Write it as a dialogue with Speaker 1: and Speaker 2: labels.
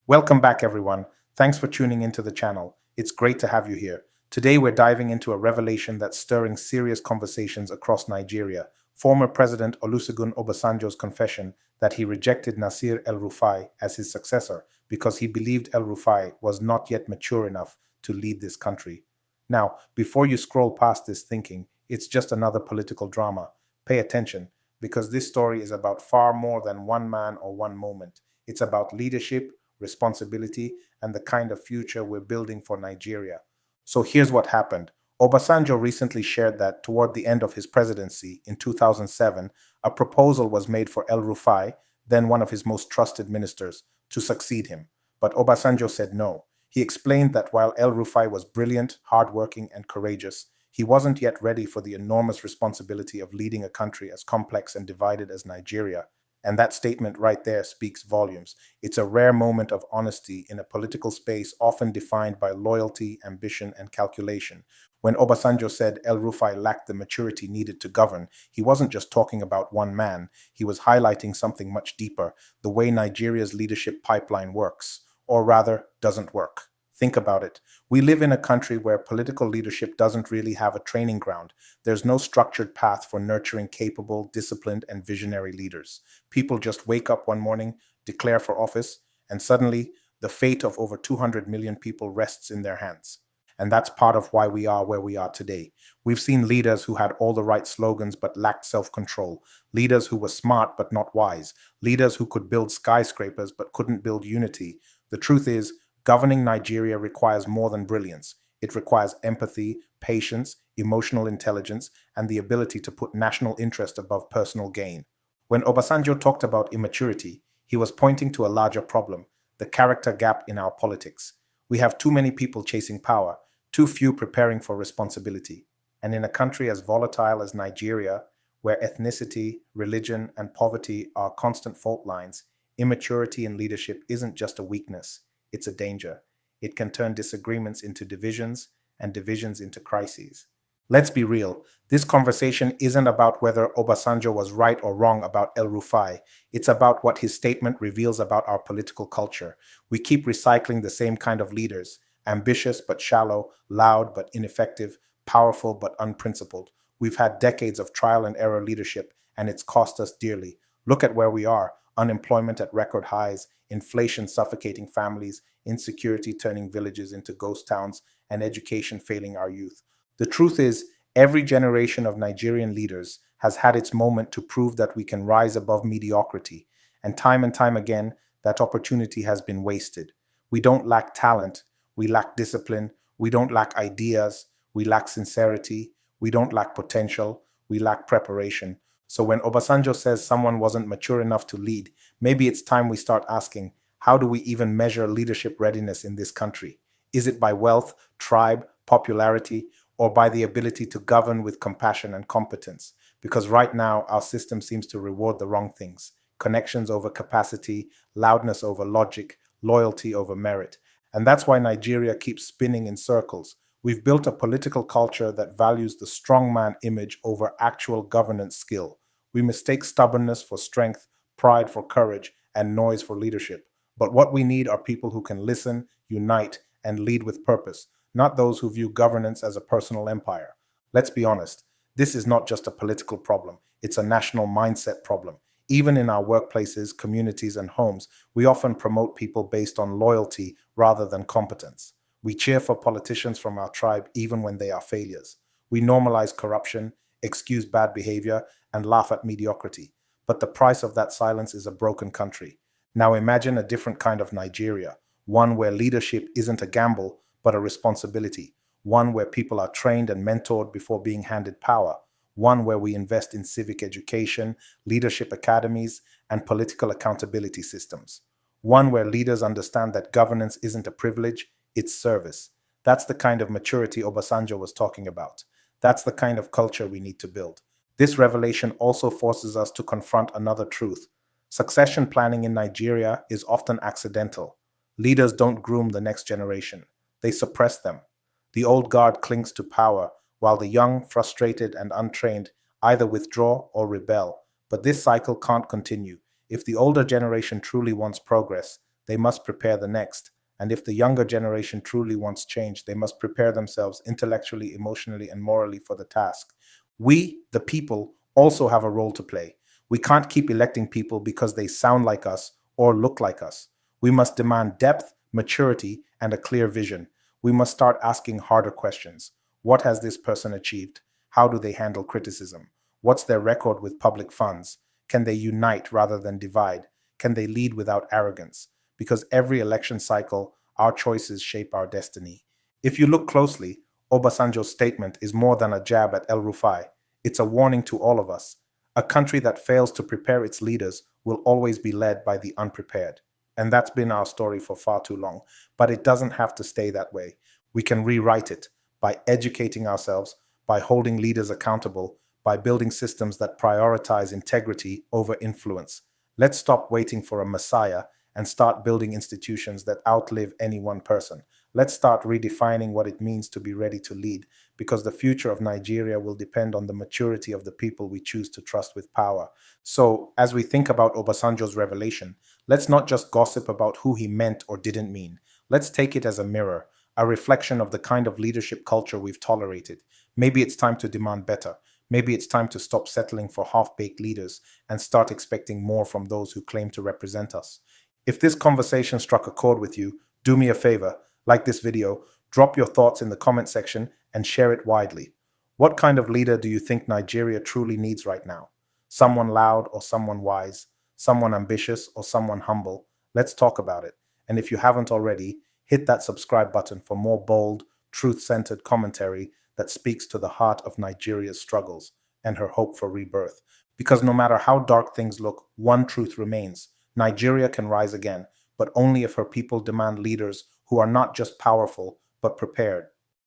Speaker 1: Welcome back, everyone. Thanks for tuning into the channel. It's great to have you here. Today, we're diving into a revelation that's stirring serious conversations across Nigeria. Former President Olusegun Obasanjo's confession that he rejected Nasir El-Rufai as his successor because he believed El-Rufai was not yet mature enough to lead this country. Now, before you scroll past this thinking, it's just another political drama. Pay attention, because this story is about far more than one man or one moment. It's about leadership, responsibility, and the kind of future we're building for Nigeria. So here's what happened. Obasanjo recently shared that toward the end of his presidency in 2007, a proposal was made for El Rufai, then one of his most trusted ministers, to succeed him. But Obasanjo said no. He explained that while El Rufai was brilliant, hardworking, and courageous, he wasn't yet ready for the enormous responsibility of leading a country as complex and divided as Nigeria. And that statement right there speaks volumes. It's a rare moment of honesty in a political space often defined by loyalty, ambition, and calculation. When Obasanjo said El Rufai lacked the maturity needed to govern, he wasn't just talking about one man. He was highlighting something much deeper, the way Nigeria's leadership pipeline works, or rather, doesn't work. Think about it. We live in a country where political leadership doesn't really have a training ground. There's no structured path for nurturing capable, disciplined, and visionary leaders. People just wake up one morning, declare for office, and suddenly the fate of over 200 million people rests in their hands. And that's part of why we are where we are today. We've seen leaders who had all the right slogans but lacked self-control, leaders who were smart but not wise, leaders who could build skyscrapers but couldn't build unity. The truth is, governing Nigeria requires more than brilliance. It requires empathy, patience, emotional intelligence, and the ability to put national interest above personal gain. When Obasanjo talked about immaturity, he was pointing to a larger problem, the character gap in our politics. We have too many people chasing power, too few preparing for responsibility. And in a country as volatile as Nigeria, where ethnicity, religion, and poverty are constant fault lines, immaturity in leadership isn't just a weakness. It's a danger. It can turn disagreements into divisions and divisions into crises. Let's be real. This conversation isn't about whether Obasanjo was right or wrong about El Rufai. It's about what his statement reveals about our political culture. We keep recycling the same kind of leaders, ambitious but shallow, loud but ineffective, powerful but unprincipled. We've had decades of trial and error leadership, and it's cost us dearly. Look at where we are. Unemployment at record highs, inflation suffocating families, insecurity turning villages into ghost towns, and education failing our youth. The truth is, every generation of Nigerian leaders has had its moment to prove that we can rise above mediocrity, and time again, that opportunity has been wasted. We don't lack talent, we lack discipline, we don't lack ideas, we lack sincerity, we don't lack potential, we lack preparation. So when Obasanjo says someone wasn't mature enough to lead, maybe it's time we start asking, how do we even measure leadership readiness in this country? Is it by wealth, tribe, popularity, or by the ability to govern with compassion and competence? Because right now, our system seems to reward the wrong things. Connections over capacity, loudness over logic, loyalty over merit. And that's why Nigeria keeps spinning in circles. We've built a political culture that values the strongman image over actual governance skill. We mistake stubbornness for strength, pride for courage, and noise for leadership. But what we need are people who can listen, unite, and lead with purpose, not those who view governance as a personal empire. Let's be honest, this is not just a political problem, it's a national mindset problem. Even in our workplaces, communities, and homes, we often promote people based on loyalty rather than competence. We cheer for politicians from our tribe even when they are failures. We normalize corruption, excuse bad behavior, and laugh at mediocrity. But the price of that silence is a broken country. Now imagine a different kind of Nigeria, one where leadership isn't a gamble, but a responsibility, one where people are trained and mentored before being handed power, one where we invest in civic education, leadership academies, and political accountability systems, one where leaders understand that governance isn't a privilege, it's service. That's the kind of maturity Obasanjo was talking about. That's the kind of culture we need to build. This revelation also forces us to confront another truth. Succession planning in Nigeria is often accidental. Leaders don't groom the next generation. They suppress them. The old guard clings to power, while the young, frustrated, and untrained either withdraw or rebel. But this cycle can't continue. If the older generation truly wants progress, they must prepare the next. And if the younger generation truly wants change, they must prepare themselves intellectually, emotionally, and morally for the task. We, the people, also have a role to play. We can't keep electing people because they sound like us or look like us. We must demand depth, maturity, and a clear vision. We must start asking harder questions. What has this person achieved? How do they handle criticism? What's their record with public funds? Can they unite rather than divide? Can they lead without arrogance? Because every election cycle, our choices shape our destiny. If you look closely, Obasanjo's statement is more than a jab at El-Rufai. It's a warning to all of us. A country that fails to prepare its leaders will always be led by the unprepared. And that's been our story for far too long. But it doesn't have to stay that way. We can rewrite it by educating ourselves, by holding leaders accountable, by building systems that prioritize integrity over influence. Let's stop waiting for a messiah and start building institutions that outlive any one person. Let's start redefining what it means to be ready to lead, because the future of Nigeria will depend on the maturity of the people we choose to trust with power. So, as we think about Obasanjo's revelation, let's not just gossip about who he meant or didn't mean. Let's take it as a mirror, a reflection of the kind of leadership culture we've tolerated. Maybe it's time to demand better. Maybe it's time to stop settling for half-baked leaders and start expecting more from those who claim to represent us. If this conversation struck a chord with you, do me a favor, like this video, drop your thoughts in the comment section and share it widely. What kind of leader do you think Nigeria truly needs right now? Someone loud or someone wise? Someone ambitious or someone humble? Let's talk about it. And if you haven't already, hit that subscribe button for more bold, truth-centered commentary that speaks to the heart of Nigeria's struggles and her hope for rebirth. Because no matter how dark things look, one truth remains. Nigeria can rise again, but only if her people demand leaders who are not just powerful, but prepared.